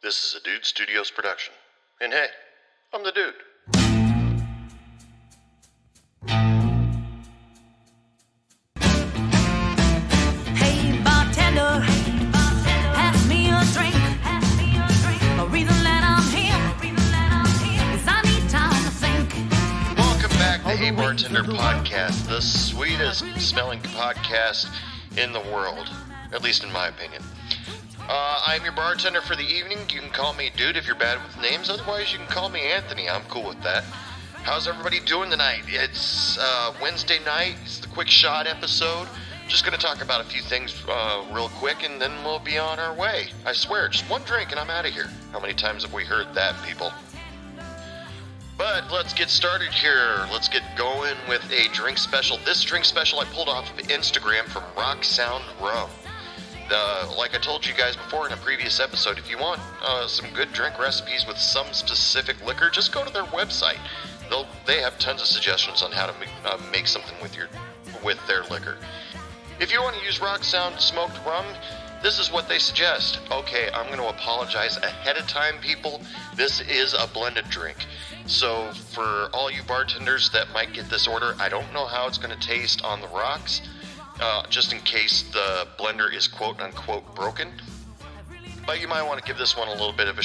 This is a Dude Studios production. And hey, I'm the dude. Hey bartender, pass me a drink. A reason that I'm here is I need time to think. Welcome back to Hey Bartender Podcast, the sweetest smelling podcast in the world, at least in my opinion. I'm your bartender for the evening. You can call me Dude if you're bad with names. Otherwise, you can call me Anthony. I'm cool with that. How's everybody doing tonight? It's Wednesday night. It's the Quick Shot episode. Just going to talk about a few things real quick, and then we'll be on our way. I swear, just one drink and I'm out of here. How many times have we heard that, people? But let's get started here. Let's get going with a drink special. This drink special I pulled off of Instagram from Rock Sound Rum. Like I told you guys before in a previous episode, if you want some good drink recipes with some specific liquor, just go to their website. They have tons of suggestions on how to make something with their liquor. If you want to use Rock Sound smoked rum, this is what they suggest. Okay, I'm going to apologize ahead of time, people. This is a blended drink. So for all you bartenders that might get this order, I don't know how it's going to taste on the rocks. Just in case the blender is quote-unquote broken. But you might want to give this one a little bit of a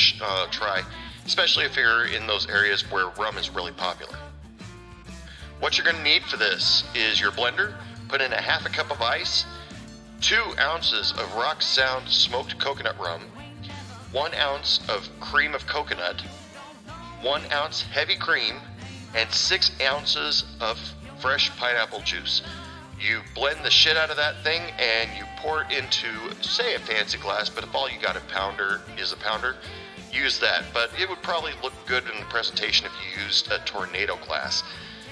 try, especially if you're in those areas where rum is really popular. What you're going to need for this is your blender. Put in a half a cup of ice, 2 ounces of Rock Sound smoked coconut rum, 1 ounce of cream of coconut, 1 ounce heavy cream, and 6 ounces of fresh pineapple juice. You blend the shit out of that thing and you pour it into, say, a fancy glass, but if all you got is a pounder, use that. But it would probably look good in the presentation if you used a tornado glass.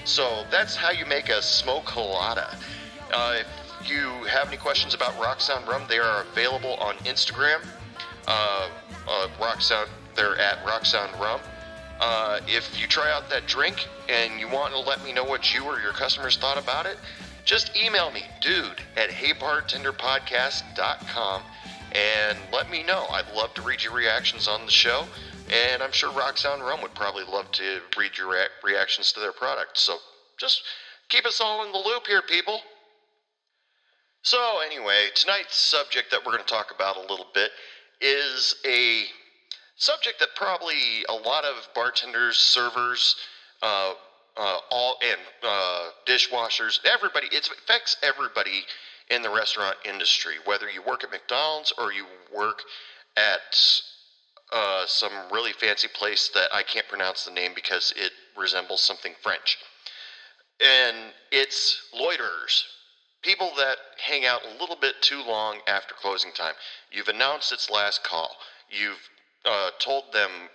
So that's how you make a smoke colada. If you have any questions about Rock Sound Rum, they are available on Instagram. They're at Rock Sound Rum. If you try out that drink and you want to let me know what you or your customers thought about it, just email me, dude@heybartenderpodcast.com, and let me know. I'd love to read your reactions on the show, and I'm sure Rock Sound Rum would probably love to read your reactions to their product. So just keep us all in the loop here, people. So anyway, tonight's subject that we're going to talk about a little bit is a subject that probably a lot of bartenders, servers, dishwashers, everybody, it affects everybody in the restaurant industry, whether you work at McDonald's or you work at some really fancy place that I can't pronounce the name because it resembles something French. And it's loiterers. People that hang out a little bit too long after closing time. You've announced it's last call. You've told them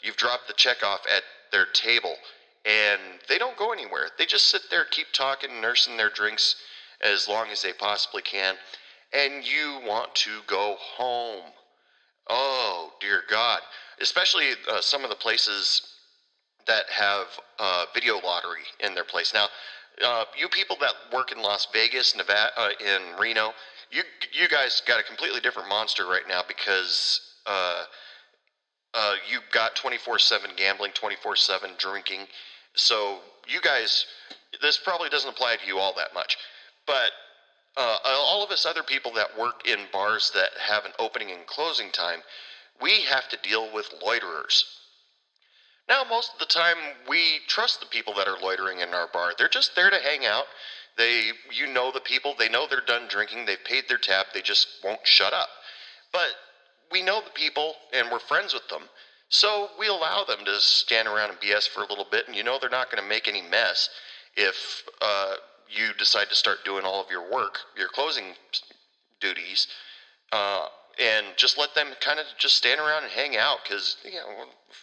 you've dropped the check off at their table, and they don't go anywhere. They just sit there, keep talking, nursing their drinks as long as they possibly can, and you want to go home. Oh, dear God. Especially some of the places that have video lottery in their place. Now, you people that work in Las Vegas, Nevada, in Reno, you guys got a completely different monster right now because you've got 24/7 gambling, 24/7 drinking. So you guys, this probably doesn't apply to you all that much. But all of us other people that work in bars that have an opening and closing time, we have to deal with loiterers. Now, most of the time, we trust the people that are loitering in our bar. They're just there to hang out. The people. They know they're done drinking. They've paid their tab. They just won't shut up. But we know the people, and we're friends with them. So we allow them to stand around and BS for a little bit, and they're not going to make any mess if you decide to start doing all of your work, your closing duties, and just let them kind of just stand around and hang out because,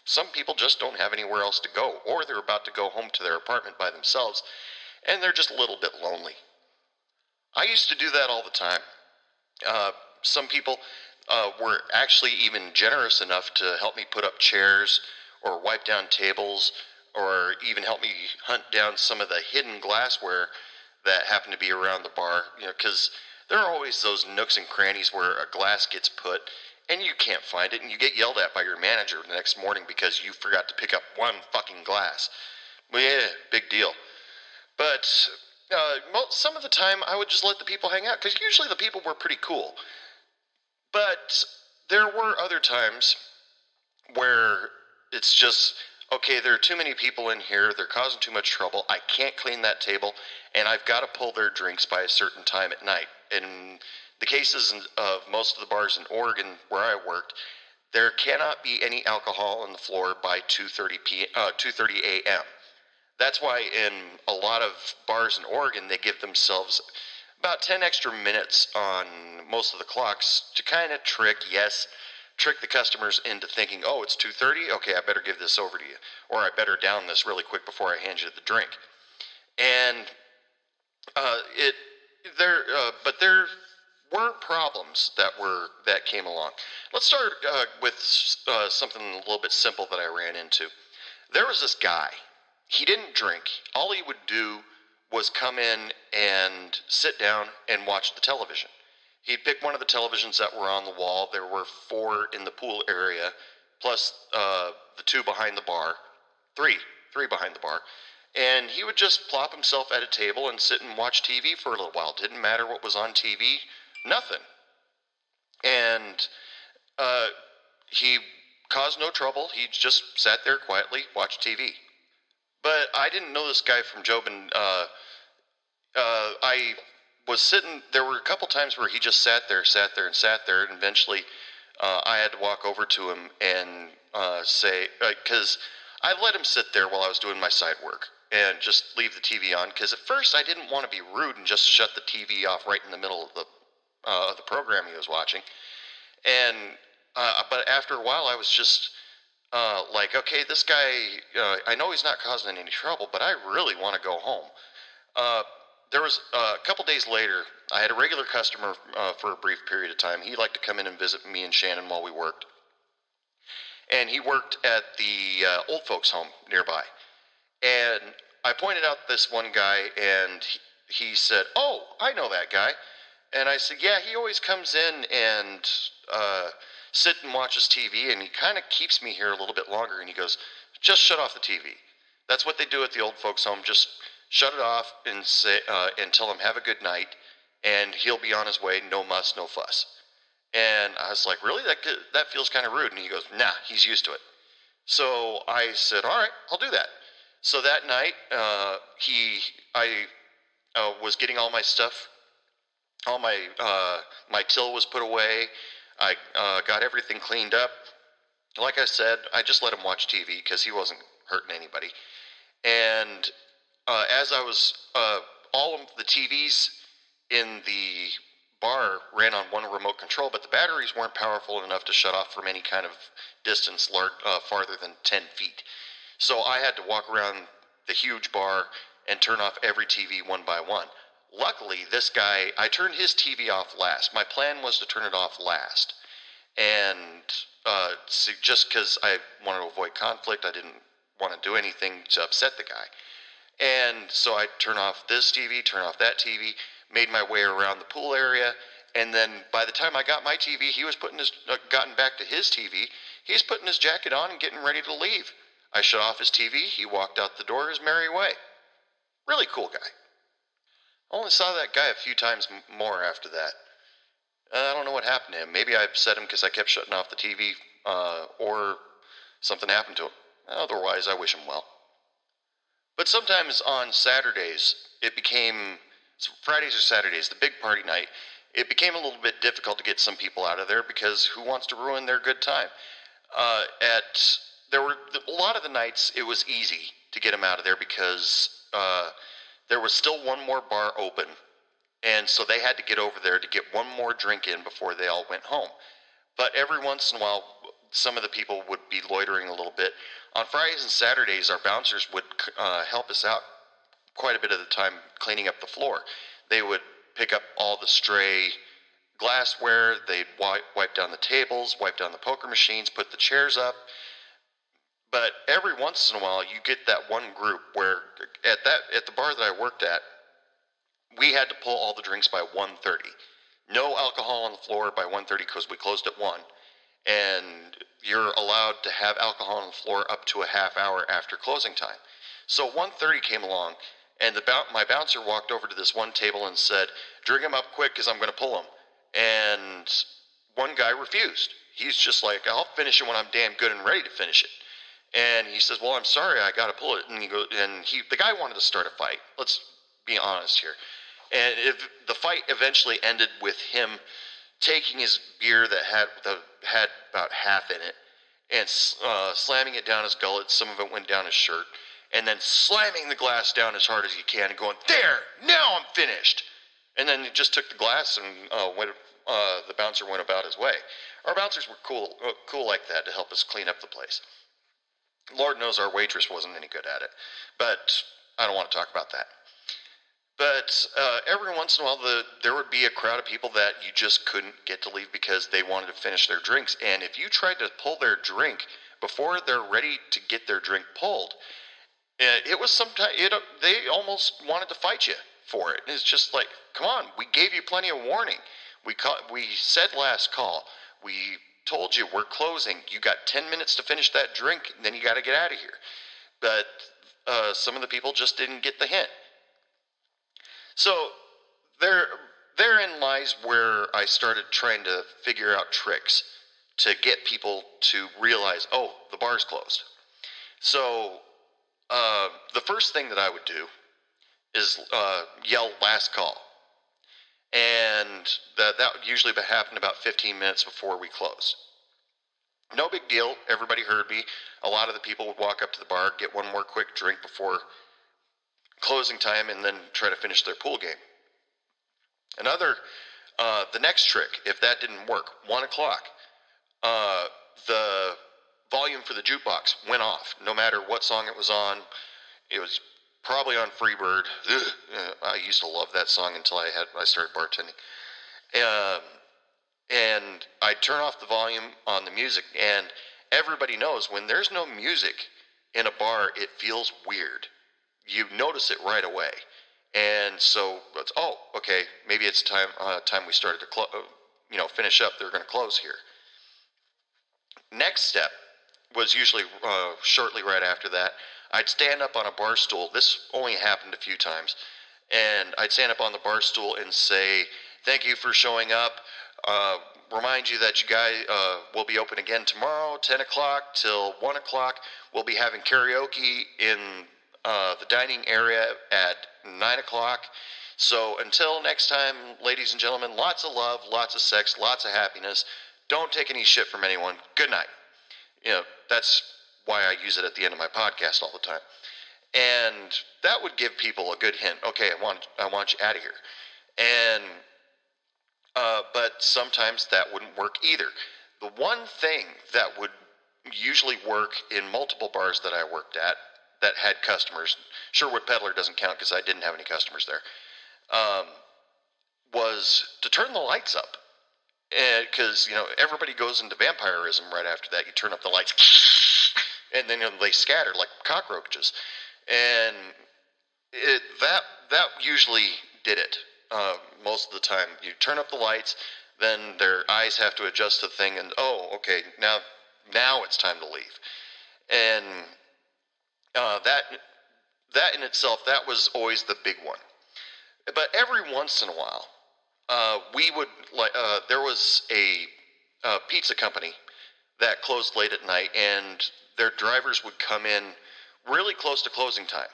some people just don't have anywhere else to go, or they're about to go home to their apartment by themselves, and they're just a little bit lonely. I used to do that all the time. Some people were actually even generous enough to help me put up chairs or wipe down tables or even help me hunt down some of the hidden glassware that happen to be around the bar, because there are always those nooks and crannies where a glass gets put and you can't find it, and you get yelled at by your manager the next morning because you forgot to pick up one fucking glass. Well, yeah, big deal. But some of the time I would just let the people hang out, because usually the people were pretty cool. But there were other times where it's just, okay, there are too many people in here, they're causing too much trouble, I can't clean that table, and I've got to pull their drinks by a certain time at night. In the cases of most of the bars in Oregon where I worked, there cannot be any alcohol on the floor by 2:30 a.m. That's why in a lot of bars in Oregon, they give themselves about 10 extra minutes on most of the clocks to kind of trick the customers into thinking, oh, it's 2:30? Okay, I better give this over to you. Or I better down this really quick before I hand you the drink. And but there were problems that came along. Let's start with something a little bit simple that I ran into. There was this guy. He didn't drink. All he would do was come in and sit down and watch the television. He'd pick one of the televisions that were on the wall. There were 4 in the pool area, plus the 2 behind the bar. Three behind the bar. And he would just plop himself at a table and sit and watch TV for a little while. Didn't matter what was on TV, nothing. And he caused no trouble. He just sat there quietly, watched TV. But I didn't know this guy from Job, and I was sitting, there were a couple times where he just sat there, and eventually I had to walk over to him and say, because I let him sit there while I was doing my side work and just leave the TV on, because at first I didn't want to be rude and just shut the TV off right in the middle of the program he was watching. And but after a while I was just like, okay, this guy, I know he's not causing any trouble, but I really want to go home. There was a couple days later, I had a regular customer for a brief period of time. He liked to come in and visit me and Shannon while we worked. And he worked at the old folks home nearby. And I pointed out this one guy, and he said, oh, I know that guy. And I said, yeah, he always comes in and sit and watches TV, and he kind of keeps me here a little bit longer. And he goes, just shut off the TV. That's what they do at the old folks home. Just shut it off and say, and tell him have a good night, and he'll be on his way. No muss, no fuss. And I was like, really? That feels kind of rude. And he goes, nah, he's used to it. So I said, all right, I'll do that. So that night, I was getting all my stuff. All my till was put away. I got everything cleaned up. Like I said, I just let him watch TV because he wasn't hurting anybody. And as I was, all of the TVs in the bar ran on one remote control, but the batteries weren't powerful enough to shut off from any kind of distance farther than 10 feet. So I had to walk around the huge bar and turn off every TV one by one. Luckily, this guy, I turned his TV off last. My plan was to turn it off last. And just because I wanted to avoid conflict, I didn't want to do anything to upset the guy. And so I turn off this TV, turn off that TV, made my way around the pool area, and then by the time I got my TV, he was gotten back to his TV. He's putting his jacket on and getting ready to leave. I shut off his TV. He walked out the door his merry way. Really cool guy. Only saw that guy a few times more after that. I don't know what happened to him. Maybe I upset him because I kept shutting off the TV, or something happened to him. Otherwise, I wish him well. But sometimes on Saturdays, Fridays or Saturdays, the big party night, it became a little bit difficult to get some people out of there because who wants to ruin their good time? There were a lot of the nights it was easy to get them out of there because there was still one more bar open, and so they had to get over there to get one more drink in before they all went home. But every once in a while, some of the people would be loitering a little bit. On Fridays and Saturdays, our bouncers would help us out quite a bit of the time cleaning up the floor. They would pick up all the stray glassware, they'd wipe down the tables, wipe down the poker machines, put the chairs up. But every once in a while, you get that one group where at the bar that I worked at, we had to pull all the drinks by 1:30. No alcohol on the floor by 1:30 because we closed at 1. and you're allowed to have alcohol on the floor up to a half hour after closing time. So 1:30 came along, and my bouncer walked over to this one table and said, "Drink him up quick because I'm going to pull him." And one guy refused. He's just like, "I'll finish it when I'm damn good and ready to finish it." And he says, "Well, I'm sorry, I got to pull it." And the guy wanted to start a fight. Let's be honest here. And the fight eventually ended with him taking his beer that had about half in it and slamming it down his gullet. Some of it went down his shirt. And then slamming the glass down as hard as he can and going, "There, now I'm finished." And then he just took the glass and the bouncer went about his way. Our bouncers were cool like that to help us clean up the place. Lord knows our waitress wasn't any good at it, but I don't want to talk about that. But every once in a while, there would be a crowd of people that you just couldn't get to leave because they wanted to finish their drinks. And if you tried to pull their drink before they're ready to get their drink pulled, it was sometimes they almost wanted to fight you for it. It's just like, come on, we gave you plenty of warning. We said last call. We told you we're closing. You got 10 minutes to finish that drink, and then you got to get out of here. But some of the people just didn't get the hint. So therein lies where I started trying to figure out tricks to get people to realize, oh, the bar's closed. So the first thing that I would do is yell last call. And that would usually happen about 15 minutes before we close. No big deal. Everybody heard me. A lot of the people would walk up to the bar, get one more quick drink before closing time, and then try to finish their pool game. The next trick, if that didn't work, 1 o'clock, the volume for the jukebox went off. No matter what song it was on, it was probably on Freebird. I used to love that song until I started bartending. And I turn off the volume on the music, and everybody knows when there's no music in a bar, it feels weird. You notice it right away. And so it's, oh, okay, maybe it's time we started to finish up. They're going to close here. Next step was usually shortly right after that. I'd stand up on a bar stool. This only happened a few times. And I'd stand up on the bar stool and say, "Thank you for showing up. Remind you that you guys will be open again tomorrow, 10 o'clock till 1 o'clock. We'll be having karaoke in the dining area at 9 o'clock. So until next time, ladies and gentlemen, lots of love, lots of sex, lots of happiness. Don't take any shit from anyone. Good night." That's why I use it at the end of my podcast all the time. And that would give people a good hint. Okay, I want you out of here. And but sometimes that wouldn't work either. The one thing that would usually work in multiple bars that I worked at that had customers, Sherwood Peddler doesn't count because I didn't have any customers there, was to turn the lights up. Because, everybody goes into vampirism right after that. You turn up the lights, and then they scatter like cockroaches. And that usually did it. Most of the time, you turn up the lights, then their eyes have to adjust to the thing, and oh, okay, now it's time to leave. And that in itself, that was always the big one. But every once in a while, we would there was a pizza company that closed late at night, and their drivers would come in really close to closing time.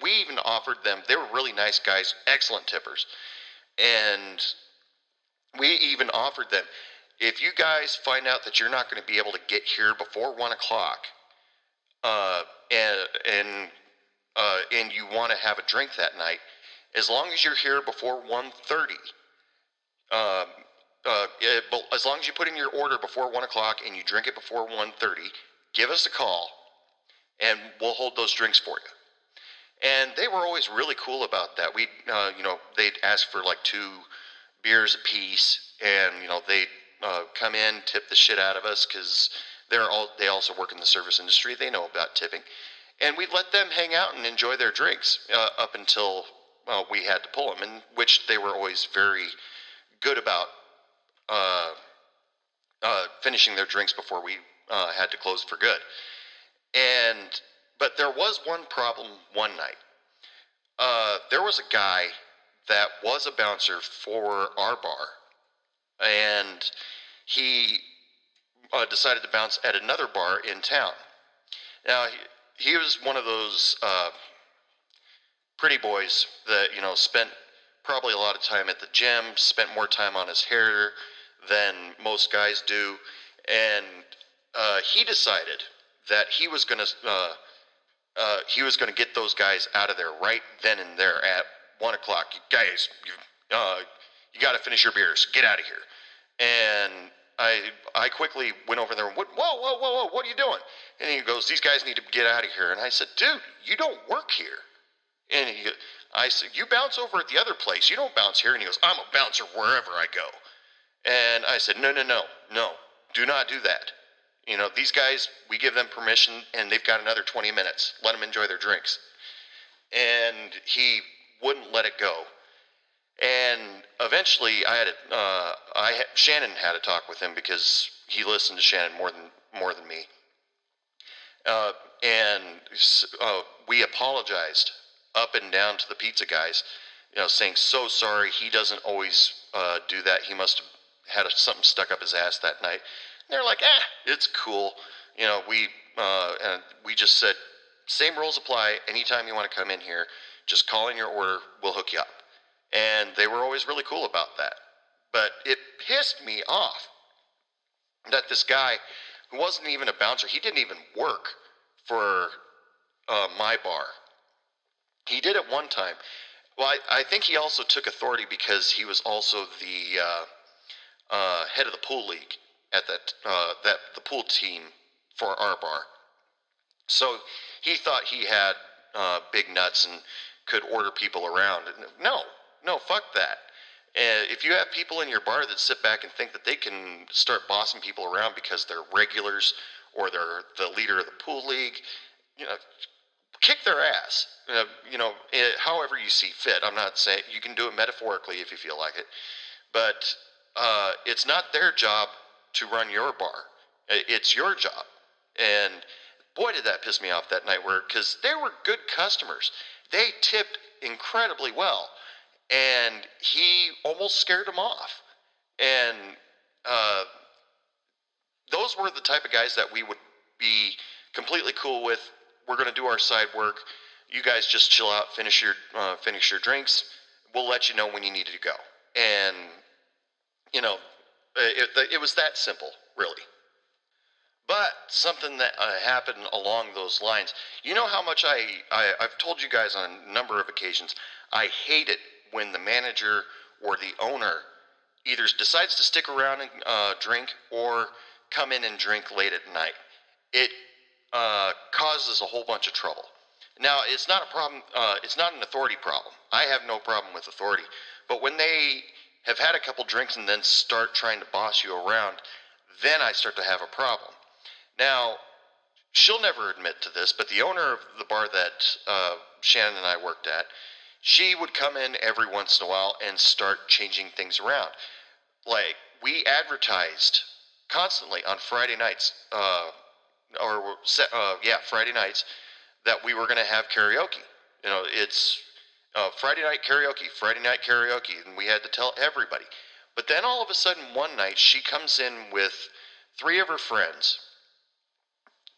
We even offered them. They were really nice guys, excellent tippers, and we even offered them, if you guys find out that you're not going to be able to get here before 1 o'clock, and you want to have a drink that night, as long as you're here before 1:30, as long as you put in your order before 1 o'clock and you drink it before 1:30, give us a call, and we'll hold those drinks for you. And they were always really cool about that. They'd ask for like 2 beers a piece, and they'd come in, tip the shit out of us because they also work in the service industry. They know about tipping, and we'd let them hang out and enjoy their drinks up until we had to pull them, in which they were always very good about finishing their drinks before we had to close for good. But there was one problem one night. There was a guy that was a bouncer for our bar, and he decided to bounce at another bar in town. Now, he was one of those pretty boys that, spent probably a lot of time at the gym, spent more time on his hair than most guys do, and he decided that he was going to get those guys out of there right then and there at 1 o'clock. Guys, you got to finish your beers. Get out of here. And I quickly went over there and whoa, what are you doing? And he goes, these guys need to get out of here. And I said, dude, you don't work here. And I said, you bounce over at the other place. You don't bounce here. And he goes, I'm a bouncer wherever I go. And I said, no, do not do that. These guys, we give them permission, and they've got another 20 minutes. Let them enjoy their drinks. And he wouldn't let it go. And eventually, Shannon had a talk with him because he listened to Shannon more than me. And we apologized up and down to the pizza guys, saying, so sorry, he doesn't always do that. He must have had something stuck up his ass that night. And they're like, it's cool. And we just said, same rules apply. Anytime you want to come in here, just call in your order. We'll hook you up. And they were always really cool about that. But it pissed me off that this guy, who wasn't even a bouncer, he didn't even work for my bar. He did it one time. Well, I think he also took authority because he was also the head of the pool league at the pool team for our bar. So he thought he had big nuts and could order people around. No, fuck that. If you have people in your bar that sit back and think that they can start bossing people around because they're regulars or they're the leader of the pool league, kick their ass. However you see fit. I'm not saying you can do it metaphorically if you feel like it, but it's not their job to run your bar. It's your job. And boy, did that piss me off that night, because they were good customers. They tipped incredibly well, and he almost scared them off. And those were the type of guys that we would be completely cool with. We're going to do our side work. You guys just chill out, finish your drinks. We'll let you know when you need to go. And it was that simple, really. But something that happened along those lines, how much I've told you guys on a number of occasions, I hate it when the manager or the owner either decides to stick around and drink or come in and drink late at night. It causes a whole bunch of trouble. Now, it's not a problem. It's not an authority problem. I have no problem with authority. But when they have had a couple drinks and then start trying to boss you around, then I start to have a problem. Now, she'll never admit to this, but the owner of the bar that Shannon and I worked at, she would come in every once in a while and start changing things around. Like, we advertised constantly on Friday nights, Friday nights, that we were going to have karaoke. It's Friday night karaoke, and we had to tell everybody. But then all of a sudden one night, she comes in with 3 of her friends,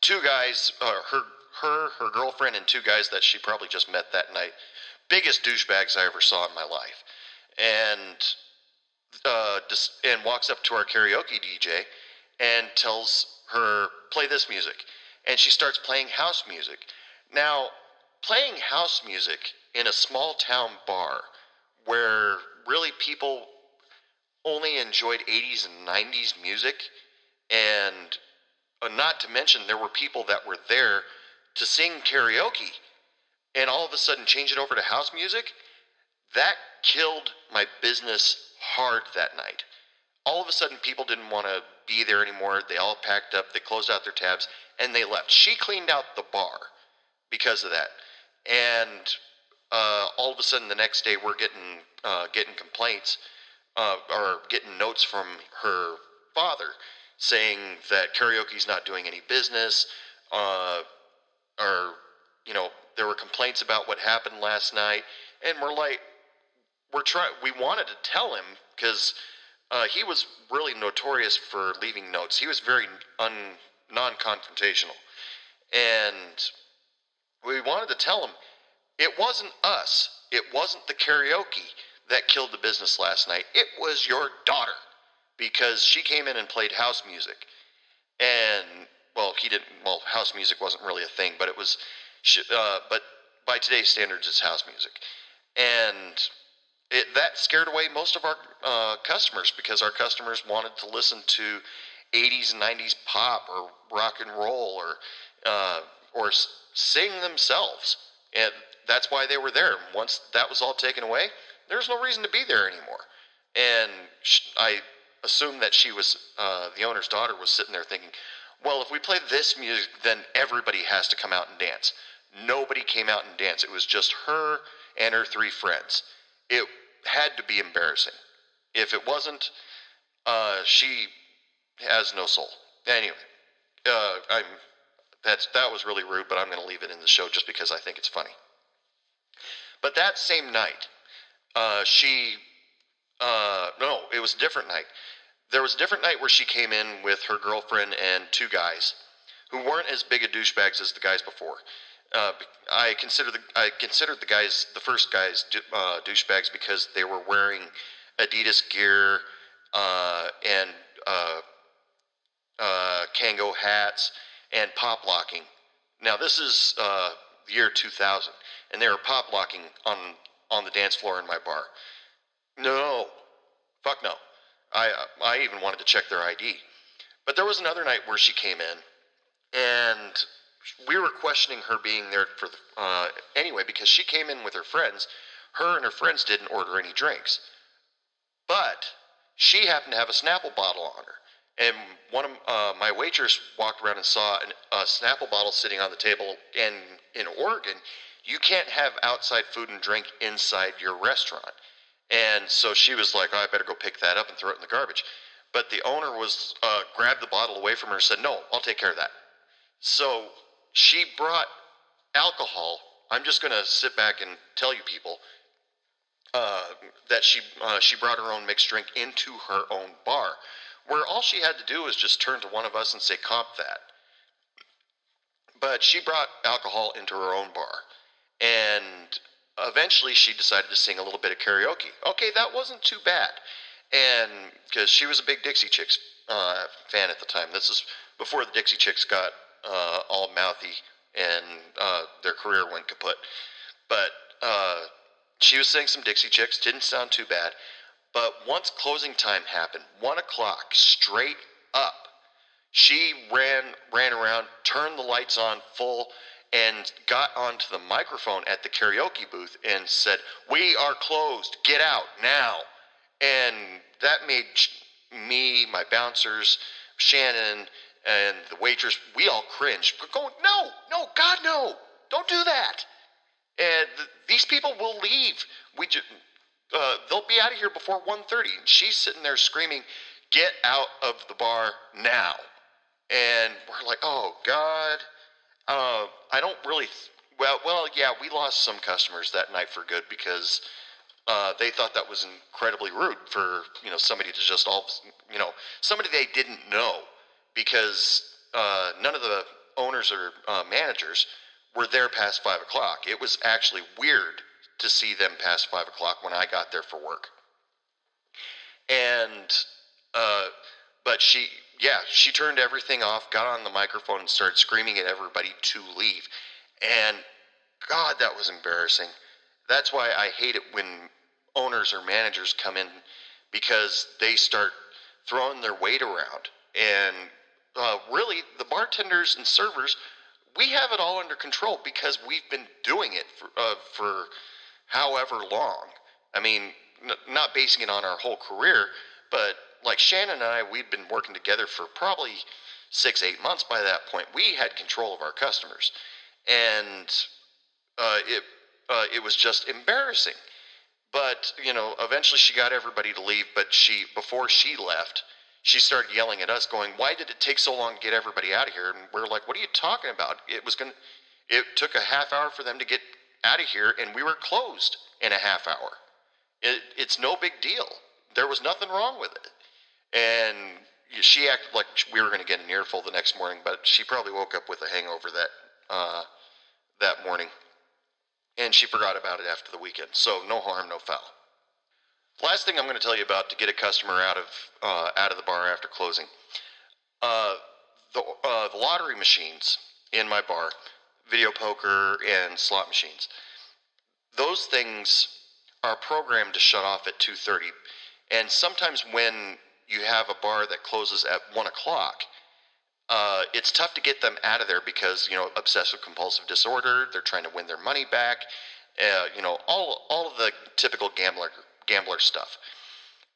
2 guys, her girlfriend, and 2 guys that she probably just met that night. Biggest douchebags I ever saw in my life. And walks up to our karaoke DJ and tells her, play this music. And she starts playing house music. Now, playing house music in a small town bar where really people only enjoyed 80s and 90s music, and not to mention there were people that were there to sing karaoke, and all of a sudden change it over to house music, that killed my business hard that night. All of a sudden people didn't want to be there anymore. They all packed up, they closed out their tabs, and they left. She cleaned out the bar because of that. And all of a sudden the next day we're getting complaints or getting notes from her father saying that karaoke's not doing any business, or, there were complaints about what happened last night, and we wanted to tell him, because he was really notorious for leaving notes. He was very non-confrontational, and we wanted to tell him, it wasn't us, it wasn't the karaoke that killed the business last night, it was your daughter, because she came in and played house music, and, house music wasn't really a thing, but it was, but by today's standards, it's house music, and that scared away most of our customers, because our customers wanted to listen to 80s and 90s pop or rock and roll or sing themselves, and that's why they were there. Once that was all taken away, there's no reason to be there anymore. And I assume that she was, the owner's daughter was sitting there thinking, well, if we play this music, then everybody has to come out and dance. Nobody came out and danced. It was just her and her 3 friends. It had to be embarrassing. If it wasn't, she has no soul. Anyway, that was really rude, but I'm going to leave it in the show just because I think it's funny. But that same night, it was a different night. There was a different night where she came in with her girlfriend and 2 guys who weren't as big a douchebags as the guys before. I considered the first guys douchebags because they were wearing Adidas gear and Kango hats and pop locking. Now this is the year 2000, and they were pop locking on the dance floor in my bar. No, fuck no. I even wanted to check their ID. But there was another night where she came in, and we were questioning her being there for anyway, because she came in with her friends. Her and her friends didn't order any drinks, but she happened to have a Snapple bottle on her. And one of my waitress walked around and saw a Snapple bottle sitting on the table. And in Oregon, you can't have outside food and drink inside your restaurant. And so she was like, oh, I better go pick that up and throw it in the garbage. But the owner grabbed the bottle away from her and said, no, I'll take care of that. So she brought alcohol. I'm just going to sit back and tell you people that she brought her own mixed drink into her own bar, where all she had to do was just turn to one of us and say, comp that. But she brought alcohol into her own bar, and eventually she decided to sing a little bit of karaoke. Okay, that wasn't too bad, and because she was a big Dixie Chicks fan at the time. This is before the Dixie Chicks got all mouthy and their career went kaput. But she was singing some Dixie Chicks, didn't sound too bad. But once closing time happened, 1 o'clock, straight up, she ran around, turned the lights on full, and got onto the microphone at the karaoke booth and said, we are closed, get out now. And that made me, my bouncers, Shannon, and the waitress, we all cringed. We're going, no, God, no, don't do that. And these people will leave. They'll be out of here before 1:30. And she's sitting there screaming, get out of the bar now. And we're like, oh, God. I don't really, yeah, we lost some customers that night for good because they thought that was incredibly rude for, somebody to just somebody they didn't know, because none of the owners or managers were there past 5 o'clock. It was actually weird to see them past 5 o'clock when I got there for work. And, but she turned everything off, got on the microphone and started screaming at everybody to leave. And God, that was embarrassing. That's why I hate it when owners or managers come in, because they start throwing their weight around. And really, the bartenders and servers, we have it all under control because we've been doing it for however long. I mean, not basing it on our whole career, but like Shannon and I, we'd been working together for probably 6-8 months by that point. We had control of our customers, and it was just embarrassing. But eventually she got everybody to leave. But before she left, she started yelling at us, going, "Why did it take so long to get everybody out of here?" And we're like, "What are you talking about? It took a half hour for them to get out of here, and we were closed in a half hour. It's no big deal. There was nothing wrong with it." And she acted like we were going to get an earful the next morning, but she probably woke up with a hangover that morning, and she forgot about it after the weekend. So no harm, no foul. Last thing I'm going to tell you about to get a customer out of the bar after closing. The lottery machines in my bar, video poker and slot machines, those things are programmed to shut off at 2:30. And sometimes when you have a bar that closes at 1 o'clock, it's tough to get them out of there because, obsessive compulsive disorder, they're trying to win their money back, all of the typical gambler stuff.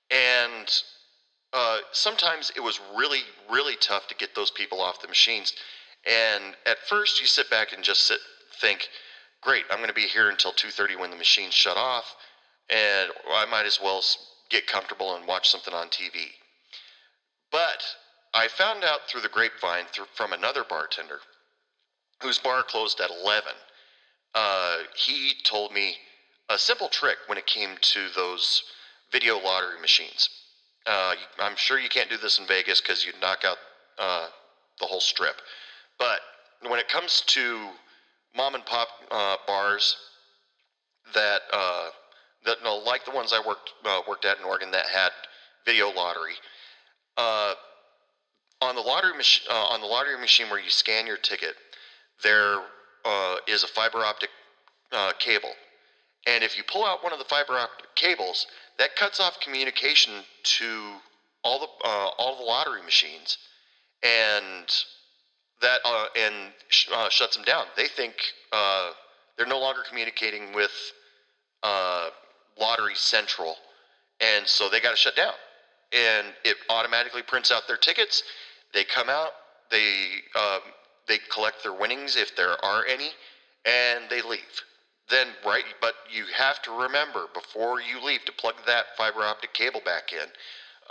And sometimes it was really, really tough to get those people off the machines. And at first you sit back and just think, great, I'm going to be here until 2:30 when the machines shut off, and I might as well get comfortable and watch something on TV. But I found out through the grapevine from another bartender whose bar closed at 11. He told me a simple trick when it came to those video lottery machines. I'm sure you can't do this in Vegas because you'd knock out the whole strip. But when it comes to mom and pop bars that like the ones I worked at in Oregon that had video lottery, on the lottery machine where you scan your ticket, there is a fiber optic cable, and if you pull out one of the fiber optic cables, that cuts off communication to all the lottery machines, and that shuts them down. They think they're no longer communicating with Lottery Central, and so they got to shut down. And it automatically prints out their tickets. They come out, they collect their winnings if there are any, and they leave. But you have to remember before you leave to plug that fiber optic cable back in.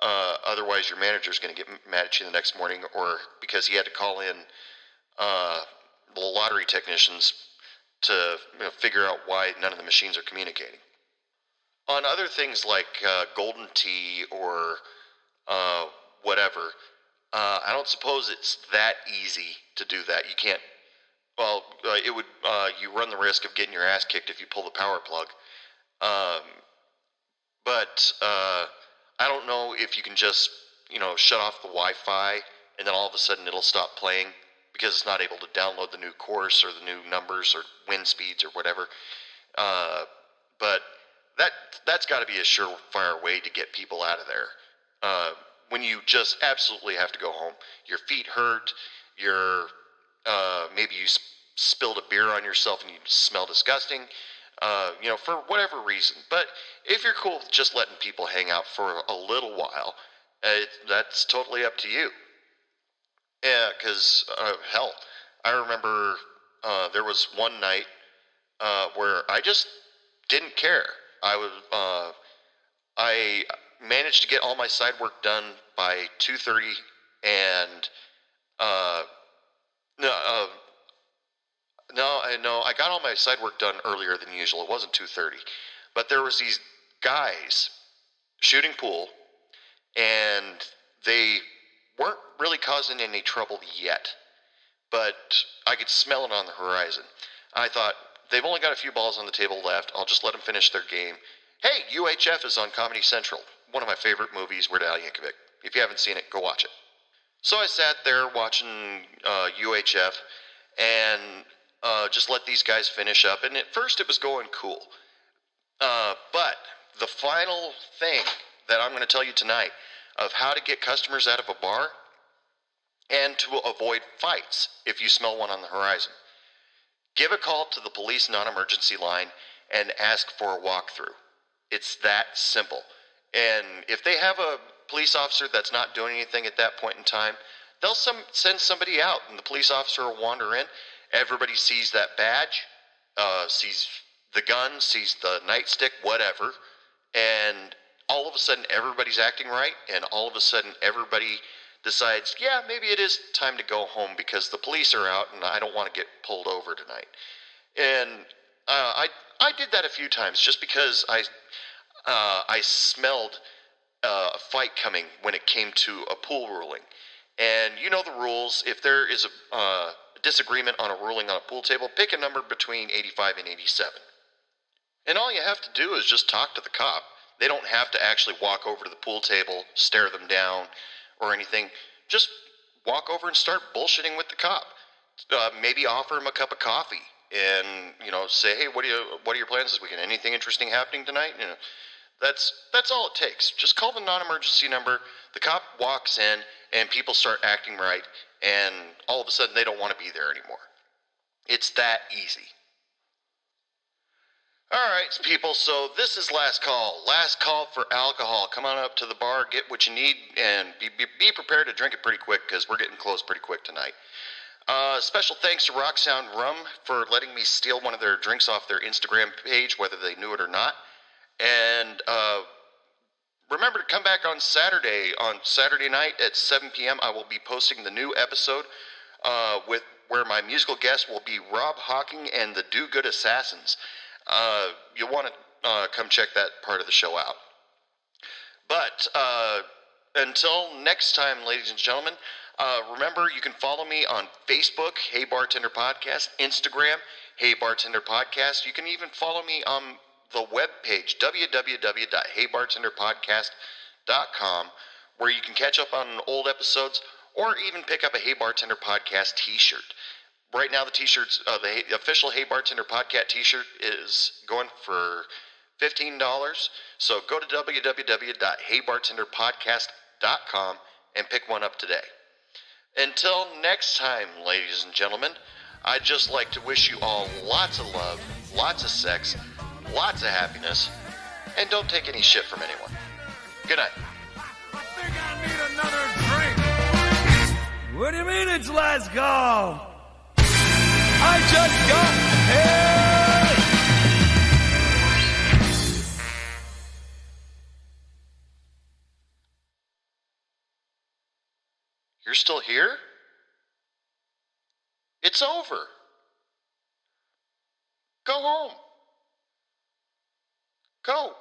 Otherwise, your manager's going to get mad at you the next morning, or because he had to call in the lottery technicians to figure out why none of the machines are communicating. On other things like Golden Tee or whatever, I don't suppose it's that easy to do that. You can't. Well, it would. You run the risk of getting your ass kicked if you pull the power plug. But I don't know if you can just shut off the Wi-Fi and then all of a sudden it'll stop playing because it's not able to download the new course or the new numbers or wind speeds or whatever. But that's got to be a surefire way to get people out of there. When you just absolutely have to go home, your feet hurt, maybe you spilled a beer on yourself and you smell disgusting, for whatever reason. But if you're cool with just letting people hang out for a little while, that's totally up to you. Yeah, because hell, I remember there was one night where I just didn't care. I managed to get all my side work done by 2:30, and I got all my side work done earlier than usual. It wasn't 2:30, but there was these guys shooting pool, and they weren't really causing any trouble yet, but I could smell it on the horizon. I thought, they've only got a few balls on the table left. I'll just let them finish their game. Hey, UHF is on Comedy Central. One of my favorite movies, Weird Al Yankovic. If you haven't seen it, go watch it. So I sat there watching UHF and just let these guys finish up. And at first it was going cool. But the final thing that I'm going to tell you tonight of how to get customers out of a bar and to avoid fights if you smell one on the horizon. Give a call to the police non-emergency line and ask for a walkthrough. It's that simple. And if they have a police officer that's not doing anything at that point in time, they'll send somebody out, and the police officer will wander in. Everybody sees that badge, sees the gun, sees the nightstick, whatever, and all of a sudden everybody's acting right, and all of a sudden everybody decides, yeah, maybe it is time to go home because the police are out and I don't want to get pulled over tonight. And I did that a few times just because I smelled a fight coming when it came to a pool ruling. And you know the rules. If there is a disagreement on a ruling on a pool table, pick a number between 85 and 87. And all you have to do is just talk to the cop. They don't have to actually walk over to the pool table, stare them down, or anything. Just walk over and start bullshitting with the cop. Maybe offer him a cup of coffee and, say, hey, what are your plans this weekend? Anything interesting happening tonight? That's all it takes. Just call the non-emergency number. The cop walks in and people start acting right, and all of a sudden they don't want to be there anymore. It's that easy. Alright, people, so this is last call. Last call for alcohol. Come on up to the bar, get what you need, and be prepared to drink it pretty quick, because we're getting close pretty quick tonight. Special thanks to Rock Sound Rum for letting me steal one of their drinks off their Instagram page, whether they knew it or not. And remember to come back on Saturday. On Saturday night at 7 p.m., I will be posting the new episode where my musical guest will be Rob Hawking and the Do Good Assassins. You'll want to come check that part of the show out. But until next time, ladies and gentlemen, remember you can follow me on Facebook, Hey Bartender Podcast, Instagram, Hey Bartender Podcast. You can even follow me on the webpage, www.heybartenderpodcast.com, where you can catch up on old episodes or even pick up a Hey Bartender Podcast t-shirt. Right now, the t-shirts, the official Hey Bartender Podcast t-shirt is going for $15. So go to www.heybartenderpodcast.com and pick one up today. Until next time, ladies and gentlemen, I'd just like to wish you all lots of love, lots of sex, lots of happiness, and don't take any shit from anyone. Good night. I think I need another drink. What do you mean it's last call? I just got here. You're still here? It's over. Go home. Go.